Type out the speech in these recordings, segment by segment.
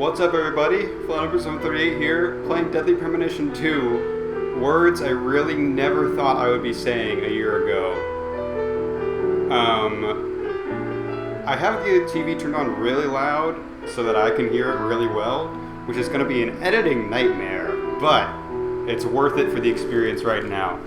What's up, everybody? Flight number 738 here, playing Deadly Premonition 2. Words I really never thought I would be saying a year ago. I have the TV turned on really loud so that I can hear it really well, which is going to be an editing nightmare, but it's worth it for the experience right now.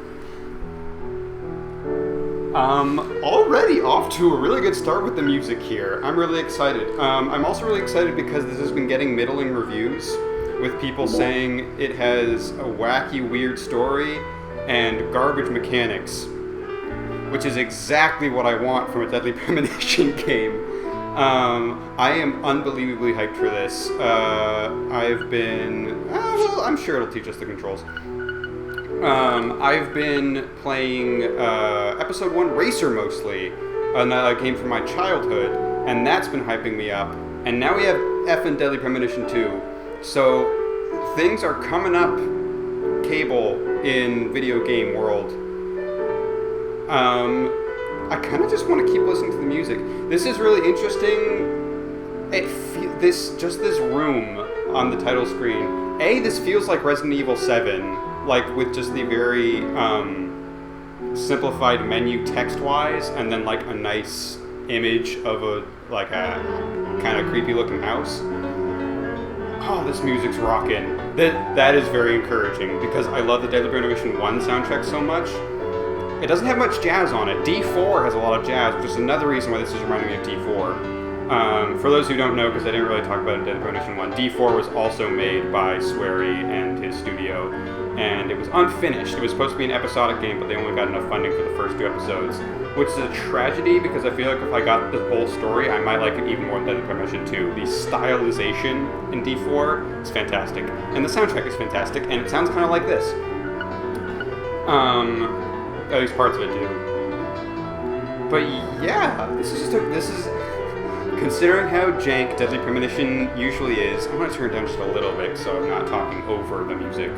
Already off to a really good start with the music here. I'm really excited. I'm also really excited because this has been getting middling reviews, with people saying it has a wacky, weird story and garbage mechanics, which is exactly what I want from a Deadly Premonition game. I am unbelievably hyped for this. I've been... well, I'm sure it'll teach us the controls. I've been playing Episode 1 Racer mostly, a game from my childhood, and that's been hyping me up. And now we have effing Deadly Premonition 2. So things are coming up cable in video game world. I kind of just want to keep listening to the music. This is really interesting. This room on the title screen. This feels like Resident Evil 7. Like, with just the very simplified menu text-wise, and then, like, a nice image of a kind of creepy-looking house. Oh, this music's rocking. That is very encouraging, because I love the Deadly Premonition 1 soundtrack so much. It doesn't have much jazz on it. D4 has a lot of jazz, which is another reason why this is reminding me of D4. For those who don't know, because I didn't really talk about it in Deadly Premonition 1, D4 was also made by Swery and his studio, and it was unfinished. It was supposed to be an episodic game, but they only got enough funding for the first 2 episodes, which is a tragedy, because I feel like if I got the whole story, I might like it even more than Deadly Premonition 2. The stylization in D4 is fantastic, and the soundtrack is fantastic, and it sounds kind of like this. At least parts of it do. But yeah, this is considering how jank Deadly Premonition usually is. I'm going to turn it down just a little bit so I'm not talking over the music.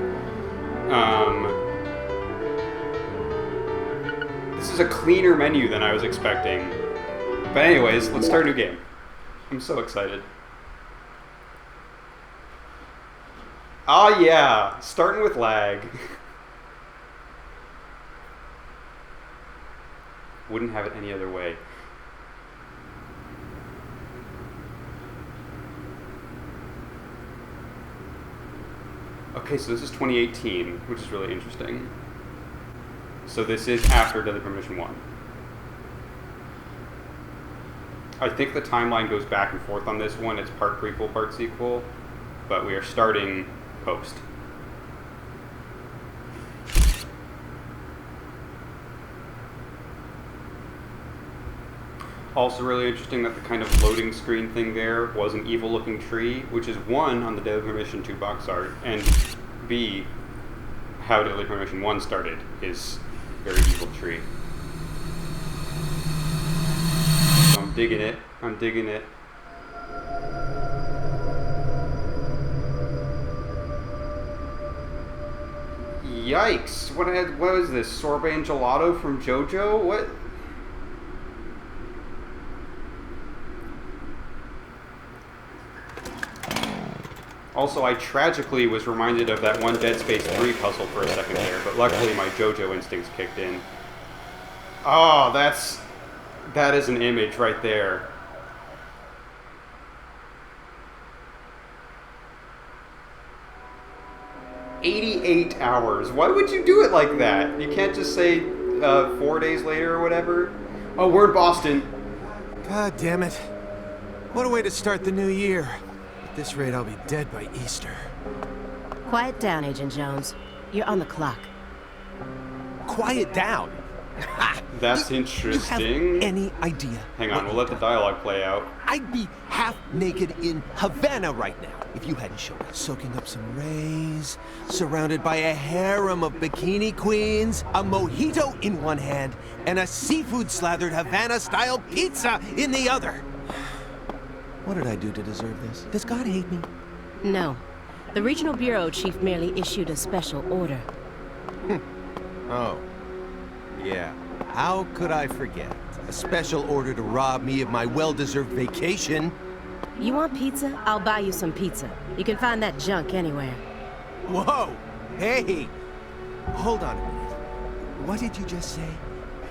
This is a cleaner menu than I was expecting. But anyways, let's start a new game. I'm so excited. Oh yeah, starting with lag. Wouldn't have it any other way. Okay, so this is 2018, which is really interesting. So this is after Deadly Premonition 1. I think the timeline goes back and forth on this one. It's part prequel, part sequel, but we are starting post. Also really interesting that the kind of loading screen thing there was an evil-looking tree, which is 1, on the Deadly Premonition 2 box art, and B, how Deadly Premonition 1 started, is a very evil tree. So I'm digging it. I'm digging it. Yikes! What is this? Sorbet and gelato from JoJo? What? Also, I tragically was reminded of that one Dead Space 3 puzzle for a second there, but luckily my JoJo instincts kicked in. Oh, that is an image right there. "88 hours. Why would you do it like that? You can't just say 4 days later or whatever. Oh, we're in Boston. God damn it. What a way to start the new year. At this rate, I'll be dead by Easter. Quiet down, Agent Jones. You're on the clock. Quiet down? That's interesting. You have any idea? Hang on, we'll let the dialogue play out. I'd be half naked in Havana right now if you hadn't shown up. Soaking up some rays, surrounded by a harem of bikini queens, a mojito in one hand, and a seafood-slathered Havana-style pizza in the other. What did I do to deserve this? Does God hate me? No. The regional bureau chief merely issued a special order. Oh. Yeah. How could I forget? A special order to rob me of my well-deserved vacation. You want pizza? I'll buy you some pizza. You can find that junk anywhere. Whoa! Hey! Hold on a minute. What did you just say?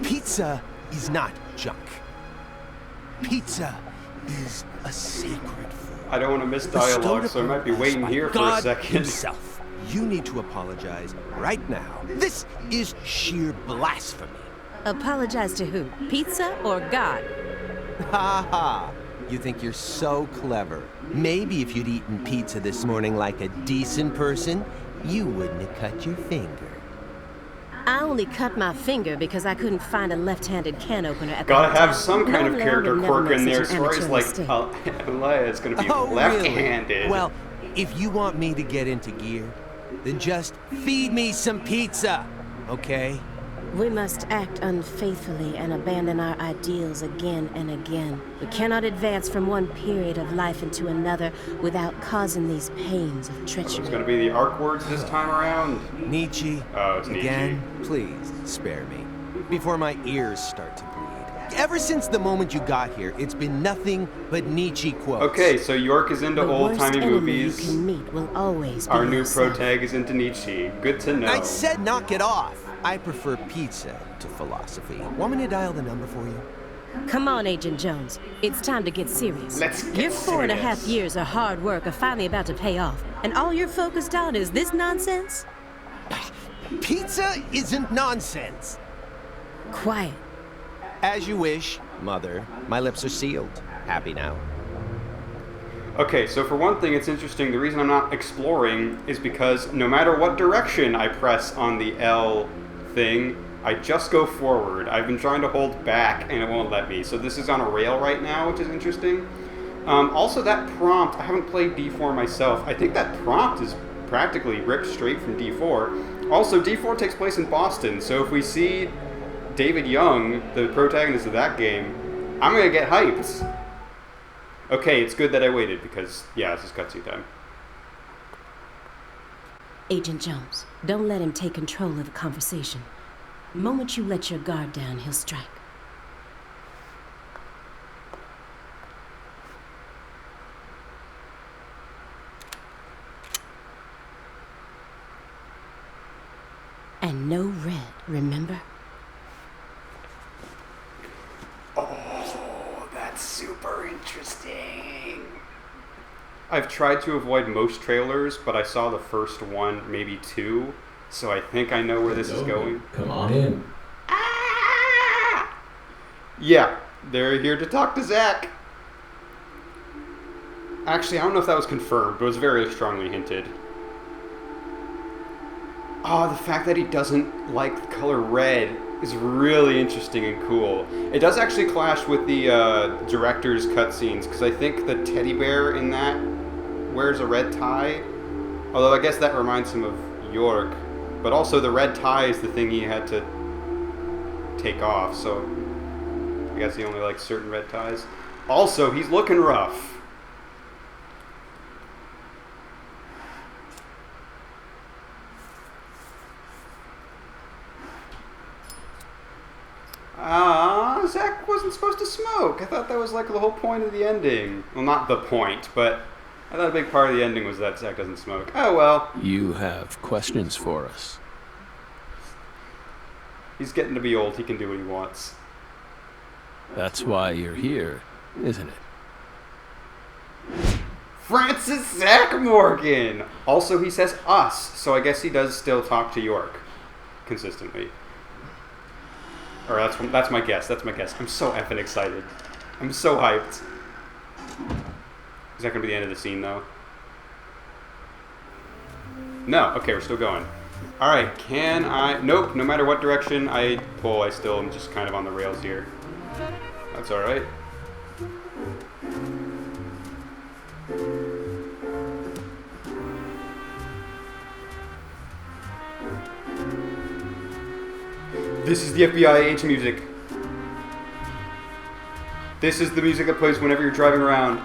Pizza is not junk. Pizza is a sacred food. I don't want to miss dialogue, so I might be waiting here for a second. Himself. You need to apologize right now. This is sheer blasphemy. Apologize to who? Pizza or God? Ha ha! You think you're so clever. Maybe if you'd eaten pizza this morning like a decent person, you wouldn't have cut your finger. I only cut my finger because I couldn't find a left-handed can opener at the Gotta hotel. have some kind of character quirk in there as far as like mistake. Aaliyah is gonna be Oh, left-handed. really? Well, if you want me to get into gear, then just feed me some pizza, okay? We must act unfaithfully and abandon our ideals again and again. We cannot advance from one period of life into another without causing these pains of treachery. It's gonna be the arc words this time around. Nietzsche. Oh, it's Nietzsche. Again, please spare me before my ears start to bleed. Ever since the moment you got here, it's been nothing but Nietzsche quotes. Okay, so York is into The worst old-timey enemy movies. you can meet will always be Our new yourself. pro-tag is into Nietzsche. Good to know. I said knock it off. I prefer pizza to philosophy. Want me to dial the number for you? Come on, Agent Jones. It's time to get serious. Let's get Your 4.5 serious. years of hard work are finally about to pay off, and all you're focused on is this nonsense? Pizza isn't nonsense. Quiet. As you wish, Mother. My lips are sealed. Happy now. Okay, so for one thing, it's interesting. The reason I'm not exploring is because no matter what direction I press on the L thing, I just go forward. I've been trying to hold back and it won't let me. So this is on a rail right now, which is interesting. Also, that prompt, I haven't played D4 myself. I think that prompt is practically ripped straight from D4. Also, D4 takes place in Boston, so if we see David Young, the protagonist of that game, I'm gonna get hyped. Okay, it's good that I waited because, yeah, this is cutscene time. Agent Jones, don't let him take control of the conversation. The moment you let your guard down, he'll strike. And no red, remember? Oh, that's super interesting. I've tried to avoid most trailers, but I saw the first one, maybe two, so I think I know where this is going. Come on in. Ah! Yeah, they're here to talk to Zach. Actually, I don't know if that was confirmed, but it was very strongly hinted. Oh, the fact that he doesn't like the color red is really interesting and cool. It does actually clash with the director's cutscenes, because I think the teddy bear in that wears a red tie. Although I guess that reminds him of York. But also the red tie is the thing he had to take off, so I guess he only likes certain red ties. Also, he's looking rough. Zach wasn't supposed to smoke. I thought that was like the whole point of the ending. Well, not the point, but I thought a big part of the ending was that Zach doesn't smoke. Oh well. You have questions for us. He's getting to be old. He can do what he wants. That's why you're here, isn't it? Francis Zach Morgan! Also, he says us, so I guess he does still talk to York consistently. Or that's my guess. That's my guess. I'm so effing excited. I'm so hyped. Is that going to be the end of the scene, though? No. Okay, we're still going. Alright, can I... Nope, no matter what direction I pull, I still am just kind of on the rails here. That's alright. This is the FBI agent music. This is the music that plays whenever you're driving around.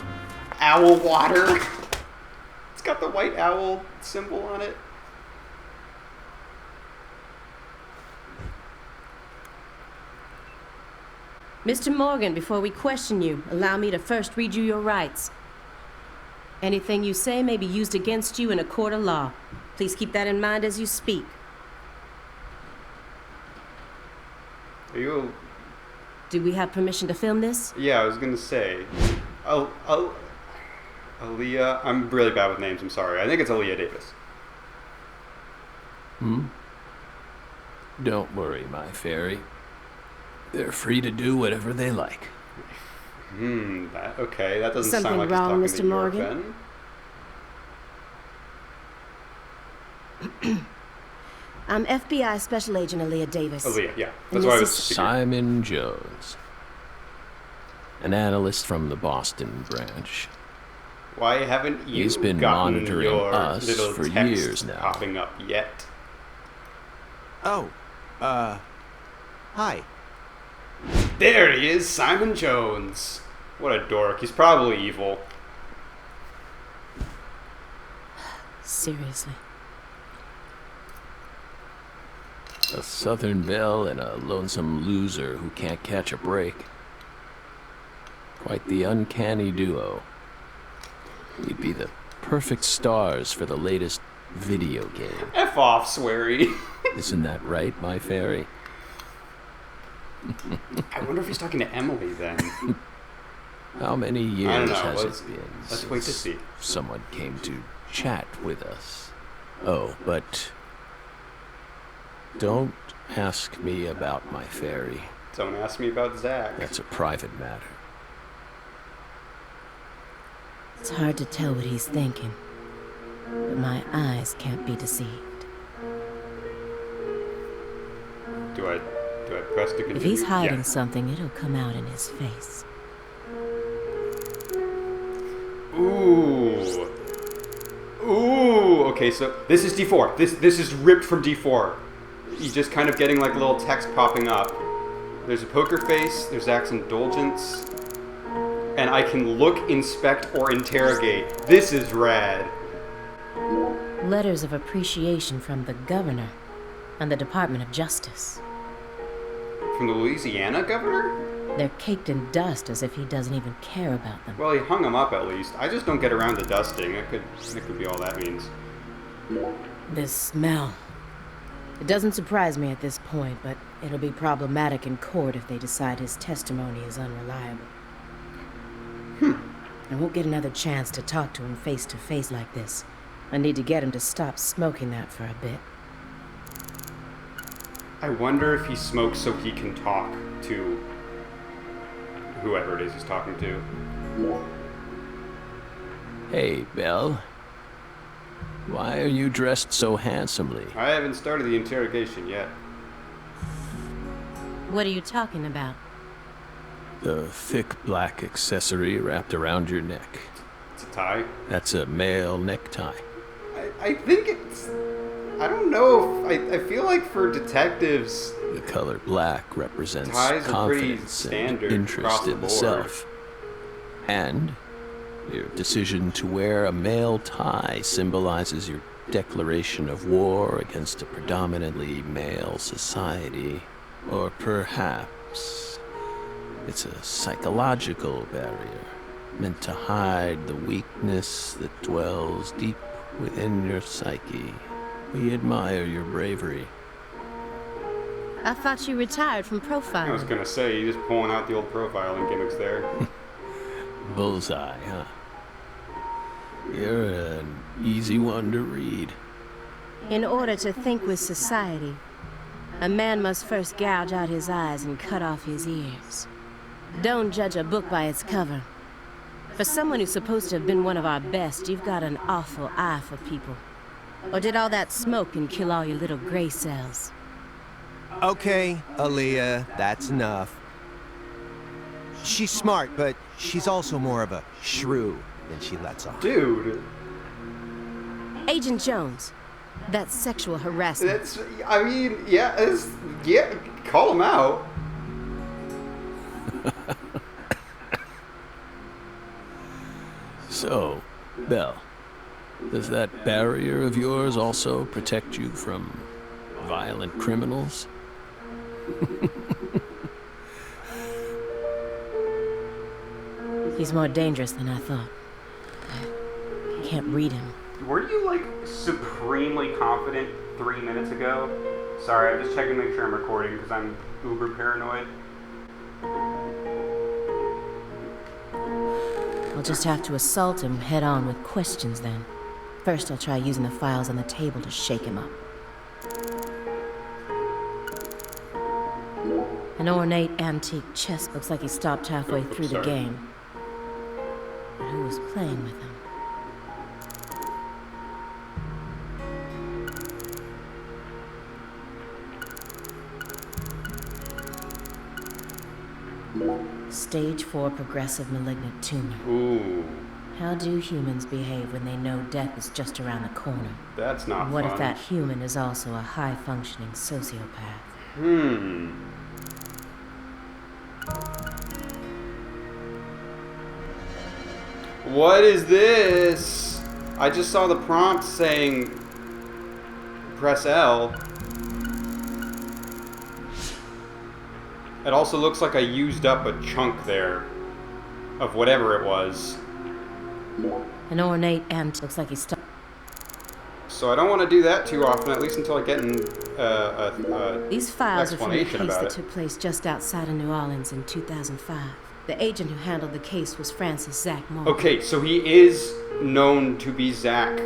Owl water. It's got the white owl symbol on it. Mr. Morgan, before we question you, allow me to first read you your rights. Anything you say may be used against you in a court of law. Please keep that in mind as you speak. Are you... Do we have permission to film this? Yeah, I was gonna say. Aaliyah... I'm really bad with names, I'm sorry. I think it's Aaliyah Davis. Don't worry, my fairy. They're free to do whatever they like. Okay, that doesn't Something sound like wrong, he's Mr. talking to Morgan? Ben. I'm FBI Special Agent Aaliyah Davis. Aaliyah, yeah. And That's why I this was is figuring. Simon Jones. An analyst from the Boston branch. Why haven't you He's been gotten monitoring your us little for text years now. popping up yet? Oh, hi. There he is, Simon Jones. What a dork. He's probably evil. Seriously. A Southern belle and a lonesome loser who can't catch a break. Quite the uncanny duo. You'd be the perfect stars for the latest video game. F off, sweary. Isn't that right, my fairy? I wonder if he's talking to Emily then. How many I don't years know. has Let's it been wait to since see. someone came to chat with us? Oh, but don't ask me about my fairy. Don't ask me about Zach. That's a private matter. It's hard to tell what he's thinking, but my eyes can't be deceived. Do I press to continue? If he's hiding Yeah. something, it'll come out in his face. Ooh. Ooh. Okay, so this is D4. This is ripped from D4. You're just kind of getting like little text popping up. There's a poker face. There's Zach's indulgence. And I can look, inspect, or interrogate. This is rad. Letters of appreciation from the governor and the Department of Justice. From the Louisiana governor? They're caked in dust as if he doesn't even care about them. Well, he hung him up at least. I just don't get around to dusting. It could be all that means. This smell. It doesn't surprise me at this point, but it'll be problematic in court if they decide his testimony is unreliable. I won't get another chance to talk to him face to face like this. I need to get him to stop smoking that for a bit. I wonder if he smokes so he can talk to whoever it is he's talking to. Hey, Belle. Why are you dressed so handsomely? I haven't started the interrogation yet. What are you talking about? The thick black accessory wrapped around your neck. It's a tie. That's a male necktie. I think it's... I don't know if... I feel like for detectives... The color black represents Ties are pretty confidence standard and across interest the in the board. self. And your decision to wear a male tie symbolizes your declaration of war against a predominantly male society. Or perhaps it's a psychological barrier meant to hide the weakness that dwells deep within your psyche. We admire your bravery. I thought you retired from I was profiling. gonna say, you're just pulling out the old profiling gimmicks there. Bullseye, huh? You're an easy one to read. In order to think with society, a man must first gouge out his eyes and cut off his ears. Don't judge a book by its cover. For someone who's supposed to have been one of our best, you've got an awful eye for people. Or did all that smoke and kill all your little gray cells? Okay, Aaliyah, that's enough. She's smart, but she's also more of a shrew than she lets on. Dude, Agent Jones, that's sexual harassment. that's... I mean, yeah, yeah, call him out. So, Belle, does that barrier of yours also protect you from violent criminals? He's more dangerous than I thought. can't read him. Were you, like, supremely confident 3 minutes ago? Sorry, I'm just checking to make sure I'm recording because I'm uber paranoid. I'll just have to assault him head on with questions then. First, I'll try using the files on the table to shake him up. An ornate antique chest looks like he stopped halfway through the game. But who was playing with him? Stage 4 progressive malignant tumor. Ooh. How do humans behave when they know death is just around the corner? That's not What fun. if that human is also a high-functioning sociopath? What is this? I just saw the prompt saying press L. It also looks like I used up a chunk there of whatever it was. An ornate ant looks like he's stuck. So I don't want to do that too often, at least until I get These files are from the explanation case about that it. took place just outside of New Orleans in 2005. The agent who handled the case was Francis Zach Morgan. Okay, so he is known to be Zach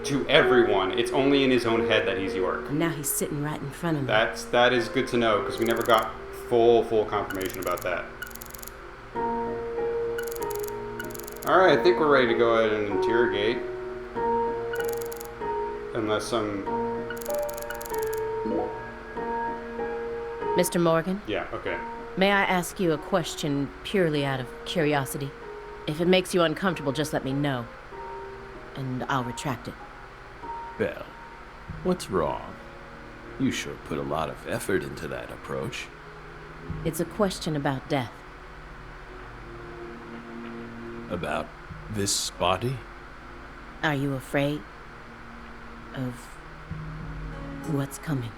to everyone. It's only in his own head that he's York. And now he's sitting right in front of me. That is good to know, because we never got full confirmation about that. Alright, I think we're ready to go ahead and interrogate. Unless I'm... Mr. Morgan, Yeah, okay. may I ask you a question purely out of curiosity? If it makes you uncomfortable, just let me know. And I'll retract it. Belle, what's wrong? You sure put a lot of effort into that approach. It's a question about death. About this body? Are you afraid of what's coming?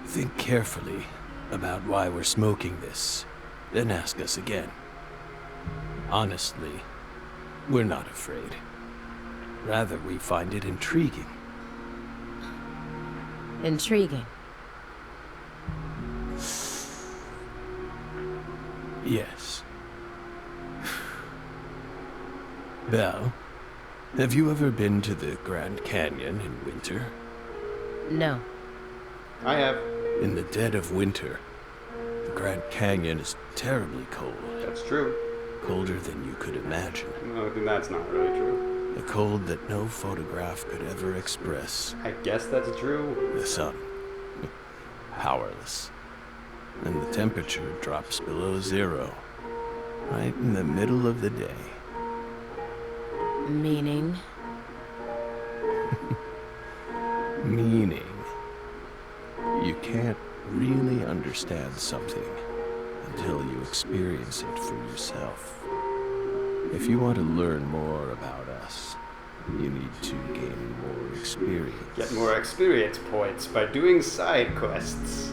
Think carefully about why we're smoking this, then ask us again. Honestly, we're not afraid. Rather, we find it intriguing. Intriguing. Yes. Belle, have you ever been to the Grand Canyon in winter? No. I have. In the dead of winter, the Grand Canyon is terribly cold. That's true. Colder than you could imagine. No, then that's not really true. A cold that no photograph could ever express. I guess that's true. The sun. Powerless. And the temperature drops below zero. Right in the middle of the day. Meaning? Meaning, you can't really understand something until you experience it for yourself. If you want to learn more about us, you need to gain more experience. Get more experience points by doing side quests.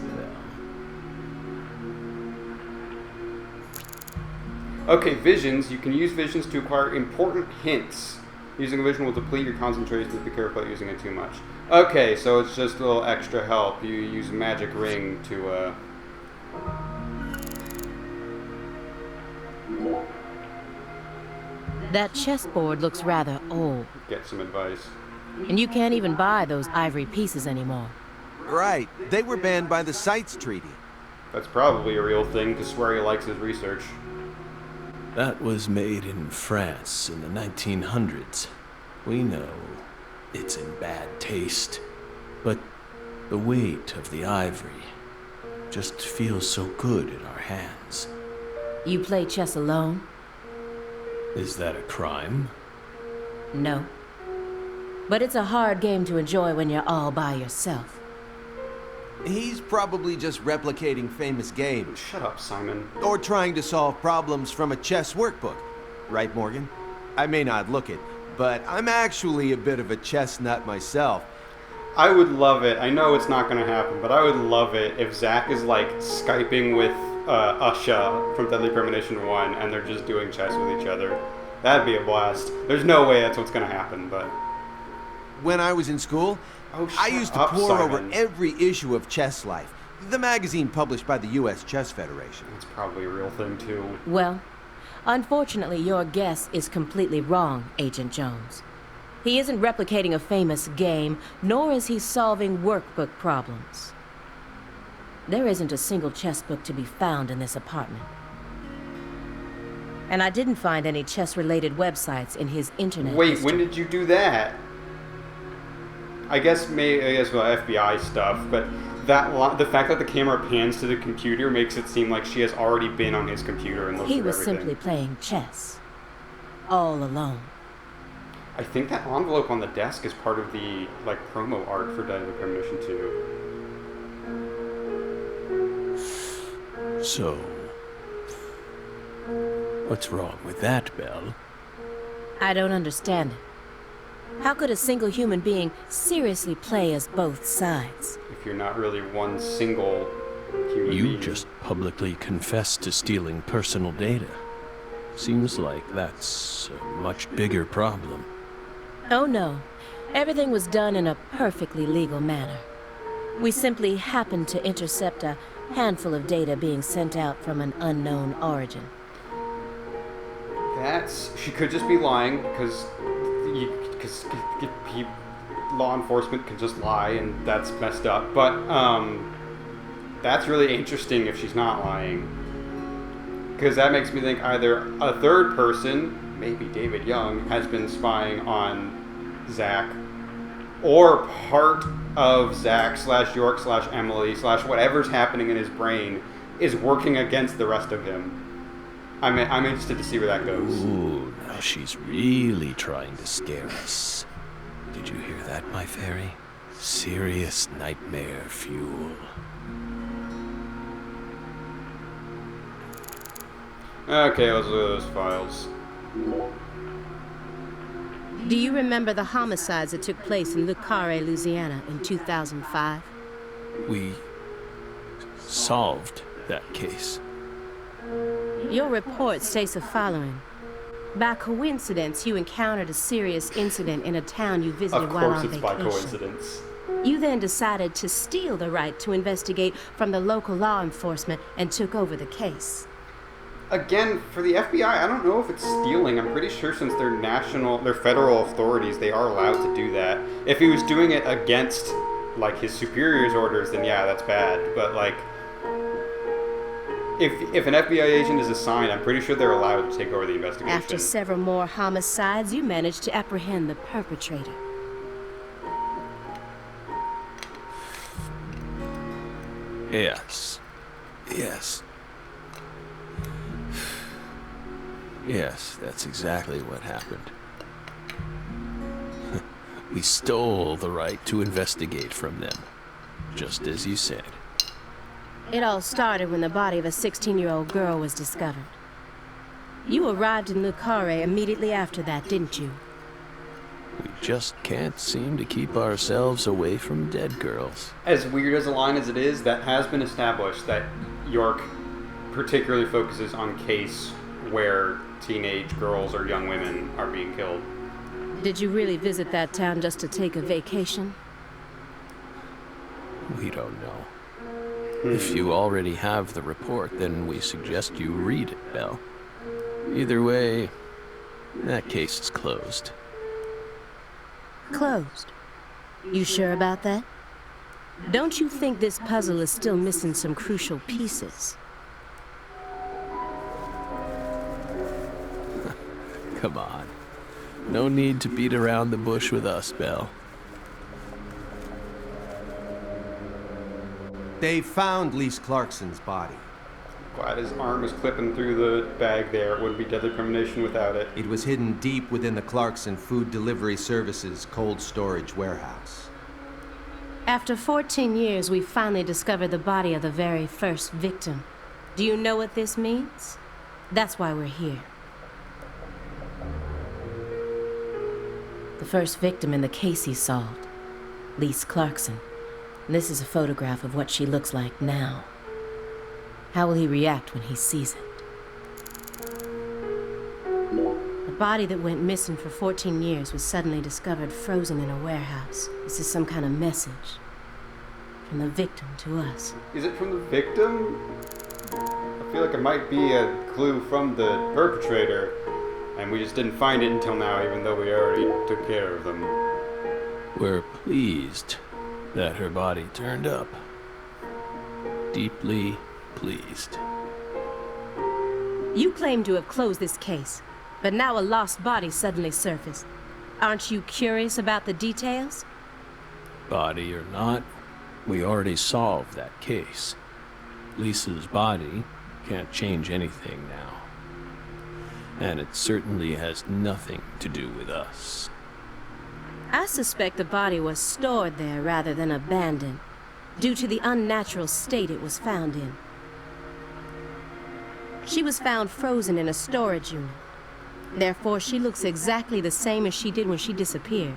Okay, visions. You can use visions to acquire important hints. Using a vision will deplete your concentration, so be careful about using it too much. Okay, so it's just a little extra help. You use a magic ring to, That chessboard looks rather old, get some advice. and you can't even buy those ivory pieces anymore. Right. They were banned by the CITES Treaty. That's probably a real thing, because Swery likes his research. That was made in France in the 1900s. We know it's in bad taste, but the weight of the ivory just feels so good in our hands. You play chess alone? Is that a crime? No. But it's a hard game to enjoy when you're all by yourself. He's probably just replicating famous games. Shut up, Simon. Or trying to solve problems from a chess workbook. Right, Morgan? I may not look it, but I'm actually a bit of a chess nut myself. I would love it. I know it's not going to happen, but I would love it if Zach is, like, Skyping with Usha from Deadly Premonition 1 and they're just doing chess with each other. That'd be a blast. There's no way that's what's going to happen, but... When I was in school, I used to pore over every issue of Chess Life, the magazine published by the U.S. Chess Federation. It's probably a real thing, too. Well, unfortunately, your guess is completely wrong, Agent Jones. He isn't replicating a famous game, nor is he solving workbook problems. There isn't a single chess book to be found in this apartment. And I didn't find any chess-related websites in his internet Wait, history. when did you do that? I guess FBI stuff, but the fact that the camera pans to the computer makes it seem like she has already been on his computer and looked He at was everything. simply playing chess. All alone. I think that envelope on the desk is part of the promo art for Deadly Premonition 2. So, what's wrong with that, Belle? I don't understand it. How could a single human being seriously play as both sides? If you're not really one single human being. You just publicly confessed to stealing personal data. Seems like that's a much bigger problem. Oh no. Everything was done in a perfectly legal manner. We simply happened to intercept a handful of data being sent out from an unknown origin. She could just be lying because law enforcement can just lie and that's messed up. But that's really interesting if she's not lying, because that makes me think either a third person, maybe David Young, has been spying on Zach, or part of Zach / York / Emily / whatever's happening in his brain is working against the rest of him. I'm interested to see where that goes. Ooh, now she's really trying to scare us. Did you hear that, my fairy? Serious nightmare fuel. Okay, let's look at those files. Do you remember the homicides that took place in Le Carré, Louisiana in 2005? We solved that case. Your report states the following. By coincidence, you encountered a serious incident in a town you visited Of while course on it's vacation. by coincidence. You then decided to steal the right to investigate from the local law enforcement and took over the case. Again, for the FBI, I don't know if it's stealing. I'm pretty sure since they're federal authorities, they are allowed to do that. If he was doing it against, his superior's orders, then yeah, that's bad. But, if an FBI agent is assigned, I'm pretty sure they're allowed to take over the investigation. After several more homicides, you managed to apprehend the perpetrator. Yes. Yes, that's exactly what happened. We stole the right to investigate from them, just as you said. It all started when the body of a 16-year-old girl was discovered. You arrived in Le Carré immediately after that, didn't you? We just can't seem to keep ourselves away from dead girls. As weird as a line as it is, that has been established that York particularly focuses on case where teenage girls or young women are being killed. Did you really visit that town just to take a vacation? We don't know. If you already have the report, then we suggest you read it, Belle. Either way, that case is closed. Closed. You sure about that? Don't you think this puzzle is still missing some crucial pieces? Come on. No need to beat around the bush with us, Belle. They found Lise Clarkson's body. Glad his arm was clipping through the bag there. It wouldn't be Deadly Premonition without it. It was hidden deep within the Clarkson Food Delivery Services cold storage warehouse. After 14 years, we finally discovered the body of the very first victim. Do you know what this means? That's why we're here. The first victim in the case he solved, Lise Clarkson. This is a photograph of what she looks like now. How will he react when he sees it? A body that went missing for 14 years was suddenly discovered frozen in a warehouse. This is some kind of message from the victim to us. Is it from the victim? I feel like it might be a clue from the perpetrator, and we just didn't find it until now, even though we already took care of them. We're pleased that her body turned up. Deeply pleased. You claim to have closed this case, but now a lost body suddenly surfaced. Aren't you curious about the details? Body or not, we already solved that case. Lisa's body can't change anything now. And it certainly has nothing to do with us. I suspect the body was stored there rather than abandoned, due to the unnatural state it was found in. She was found frozen in a storage unit. Therefore, she looks exactly the same as she did when she disappeared.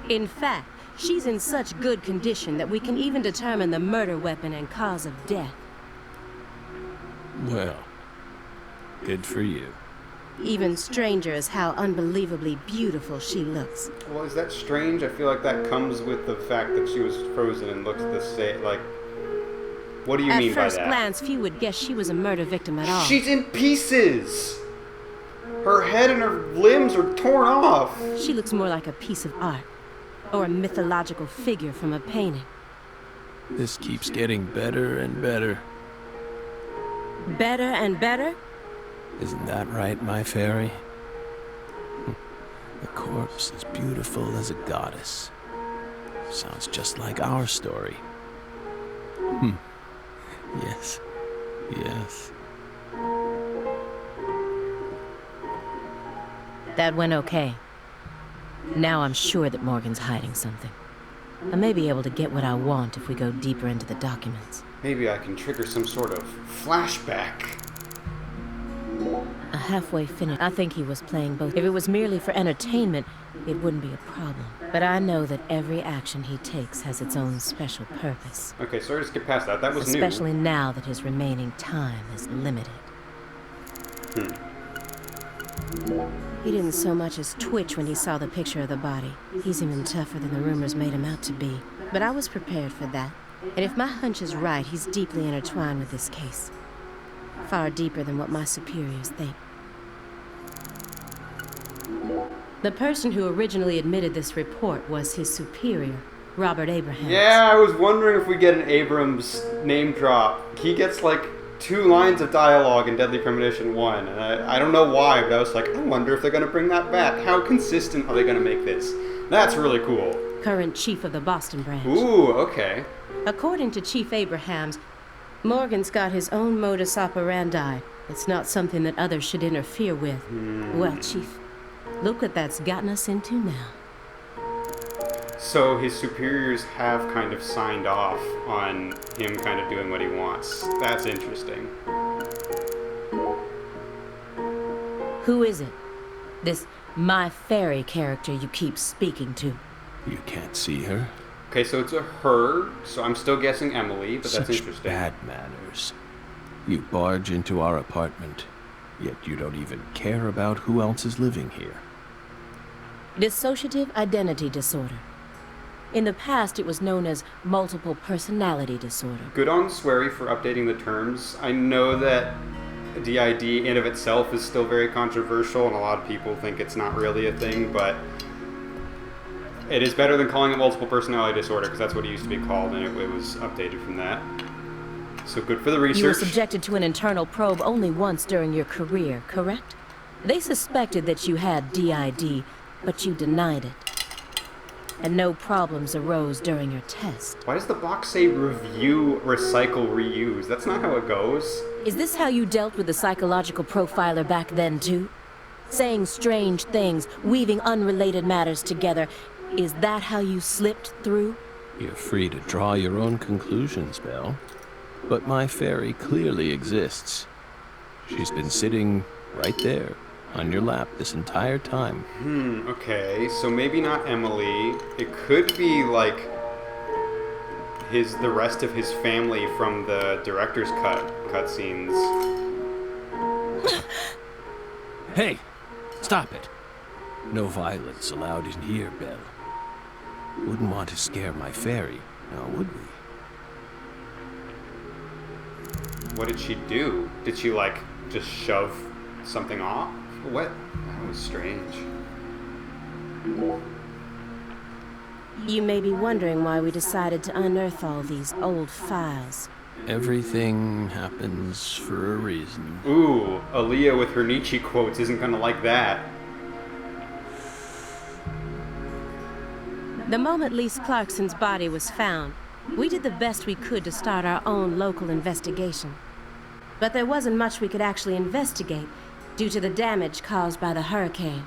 In fact, she's in such good condition that we can even determine the murder weapon and cause of death. Well, good for you. Even stranger is how unbelievably beautiful she looks. Well, is that strange? I feel like that comes with the fact that she was frozen and looks the same. Like, what do you mean by that? At first glance, few would guess she was a murder victim at all. She's in pieces! Her head and her limbs are torn off! She looks more like a piece of art, or a mythological figure from a painting. This keeps getting better and better. Better and better? Isn't that right, my fairy? The corpse is beautiful as a goddess. Sounds just like our story. Yes. Yes. That went okay. Now I'm sure that Morgan's hiding something. I may be able to get what I want if we go deeper into the documents. Maybe I can trigger some sort of flashback. A halfway finish. I think he was playing both. If it was merely for entertainment, it wouldn't be a problem. But I know that every action he takes has its own special purpose. Okay, so just get past that. That was Especially now that his remaining time is limited. He didn't so much as twitch when he saw the picture of the body. He's even tougher than the rumors made him out to be. But I was prepared for that. And if my hunch is right, he's deeply intertwined with this case. Far deeper than what my superiors think. The person who originally admitted this report was his superior, Robert Abrahams. Yeah, I was wondering if we get an Abrams name drop. He gets like 2 lines of dialogue in Deadly Premonition 1, and I don't know why, but I was like, I wonder if they're going to bring that back. How consistent are they going to make this? That's really cool. Current chief of the Boston branch. Ooh, okay. According to Chief Abrahams, Morgan's got his own modus operandi. It's not something that others should interfere with. Well, Chief, look what that's gotten us into now. So his superiors have kind of signed off on him kind of doing what he wants. That's interesting. Who is it? This my fairy character you keep speaking to? You can't see her? Okay, so it's a her, so I'm still guessing Emily, but that's Such interesting. bad manners. You barge into our apartment, yet you don't even care about who else is living here. Dissociative identity disorder. In the past, it was known as multiple personality disorder. Good on Swery for updating the terms. I know that DID in of itself is still very controversial, and a lot of people think it's not really a thing, but it is better than calling it multiple personality disorder, because that's what it used to be called, and it was updated from that. So good for the research. You were subjected to an internal probe only once during your career, correct? They suspected that you had DID, but you denied it. And no problems arose during your test. Why does the box say review, recycle, reuse? That's not how it goes. Is this how you dealt with the psychological profiler back then, too? Saying strange things, weaving unrelated matters together. Is that how you slipped through? You're free to draw your own conclusions, Belle. But my fairy clearly exists. She's been sitting right there, on your lap this entire time. Okay, so maybe not Emily. It could be, like, the rest of his family from the director's cutscenes. Hey, stop it. No violence allowed in here, Belle. Wouldn't want to scare my fairy, now would we? What did she do? Did she, like, just shove something off? What? That was strange. You may be wondering why we decided to unearth all these old files. Everything happens for a reason. Ooh, Aaliyah with her Nietzsche quotes isn't gonna like that. The moment Lise Clarkson's body was found, we did the best we could to start our own local investigation. But there wasn't much we could actually investigate due to the damage caused by the hurricane.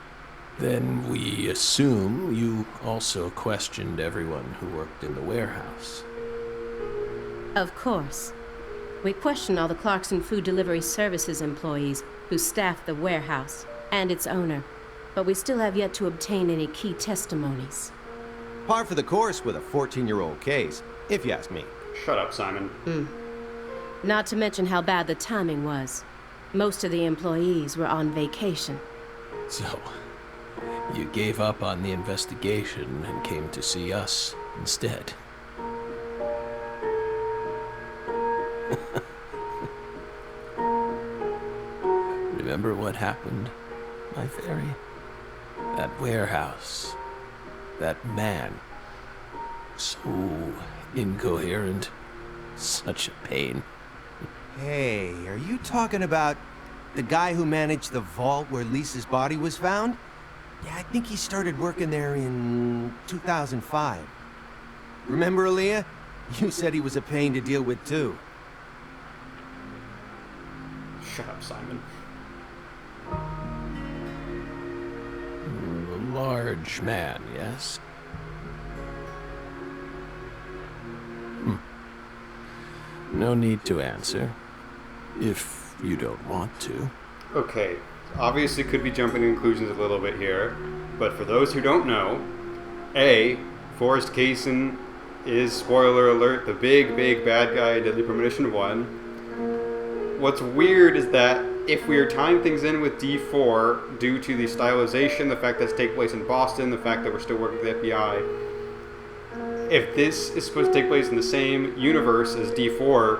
Then we assume you also questioned everyone who worked in the warehouse. Of course. We questioned all the Clarkson Food Delivery Services employees who staffed the warehouse and its owner, but we still have yet to obtain any key testimonies. Par for the course with a 14-year-old case, if you ask me. Shut up, Simon. Not to mention how bad the timing was. Most of the employees were on vacation. So, you gave up on the investigation and came to see us instead. Remember what happened, my fairy? That warehouse. That man. So incoherent. Such a pain. Hey, are you talking about the guy who managed the vault where Lisa's body was found? Yeah, I think he started working there in 2005. Remember, Aaliyah? You said he was a pain to deal with, too. Shut up, Simon. A large man, yes? No need to answer, if you don't want to. Okay, obviously could be jumping to conclusions a little bit here, but for those who don't know, A, Forrest Kaysen is, spoiler alert, the big bad guy in Deadly Premonition 1. What's weird is that if we are tying things in with D4 due to the stylization, the fact that it's take place in Boston, the fact that we're still working with the FBI, if this is supposed to take place in the same universe as D4,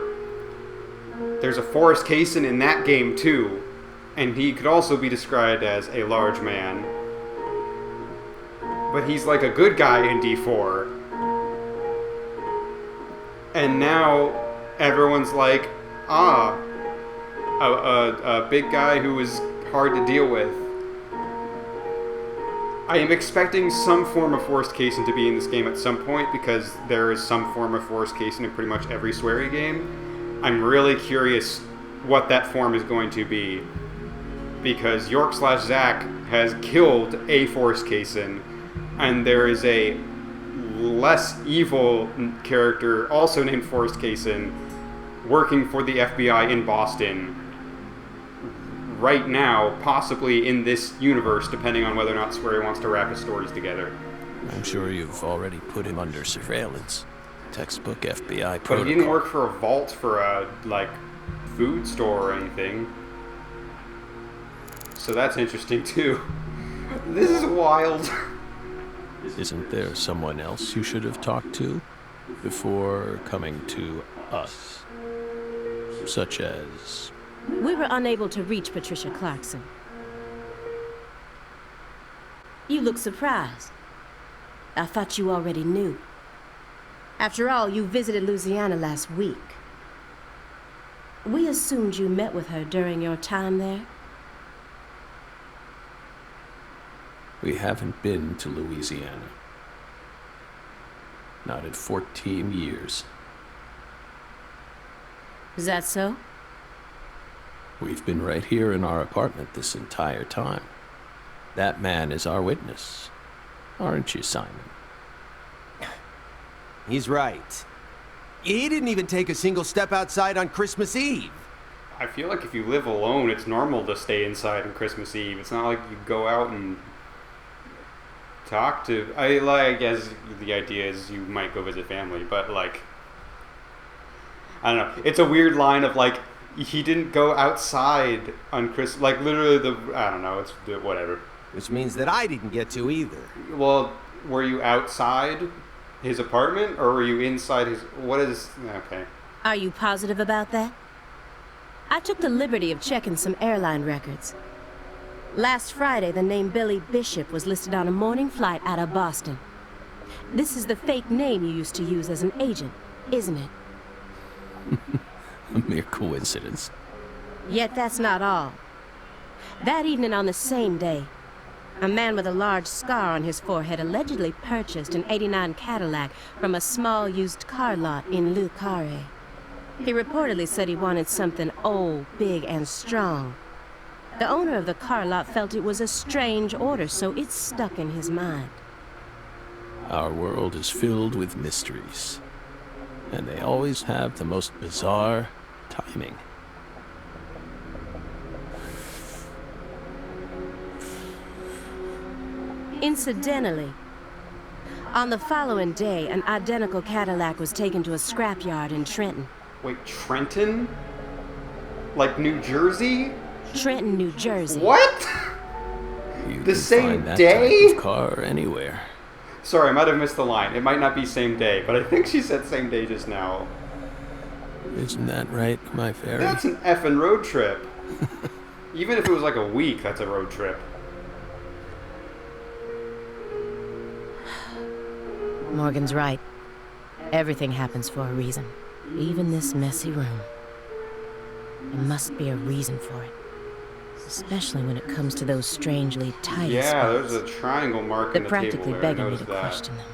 there's a Forrest Kaysen in that game too, and he could also be described as a large man. But he's like a good guy in D4. And now everyone's like, a big guy who is hard to deal with. I am expecting some form of Forrest Kaysen to be in this game at some point, because there is some form of Forrest Kaysen in pretty much every Swery game. I'm really curious what that form is going to be, because York/Zack has killed a Forrest Kaysen, and there is a less evil character also named Forrest Kaysen working for the FBI in Boston right now, possibly in this universe, depending on whether or not Swery wants to wrap his stories together. I'm sure you've already put him under surveillance. Textbook FBI But protocol. he didn't work for a vault for a, like, food store or anything. So that's interesting, too. This is wild. Isn't there someone else you should have talked to before coming to us? Such as... We were unable to reach Patricia Clarkson. You look surprised. I thought you already knew. After all, you visited Louisiana last week. We assumed you met with her during your time there. We haven't been to Louisiana. Not in 14 years. Is that so? We've been right here in our apartment this entire time. That man is our witness. Aren't you, Simon? He's right. He didn't even take a single step outside on Christmas Eve. I feel like if you live alone, it's normal to stay inside on Christmas Eve. It's not like you go out and talk to... I guess the idea is you might go visit family, but, like, I don't know. It's a weird line of like, he didn't go outside on Christmas. Like literally I don't know. It's whatever. Which means that I didn't get to either. Well, were you outside his apartment or were you inside his? What is? Okay. Are you positive about that? I took the liberty of checking some airline records. Last Friday, the name Billy Bishop was listed on a morning flight out of Boston. This is the fake name you used to use as an agent, isn't it? A mere coincidence. Yet that's not all. That evening on the same day, a man with a large scar on his forehead allegedly purchased an '89 Cadillac from a small used car lot in Le Carré. He reportedly said he wanted something old, big, and strong. The owner of the car lot felt it was a strange order, so it stuck in his mind. Our world is filled with mysteries, and they always have the most bizarre timing. Incidentally, on the following day, an identical Cadillac was taken to a scrapyard in Trenton. Wait, Trenton? Like New Jersey? Trenton, New Jersey. What? You The can same find that day? type of car anywhere. Sorry, I might have missed the line. It might not be same day, but I think she said same day just now. Isn't that right, my fairy? That's an effing road trip. Even if it was like a week, that's a road trip. Morgan's right. Everything happens for a reason. Even this messy room. There must be a reason for it. Especially when it comes to those strangely tight Yeah, spots. there's a triangle mark They're in the table practically there. I begging me noticed to that. question them.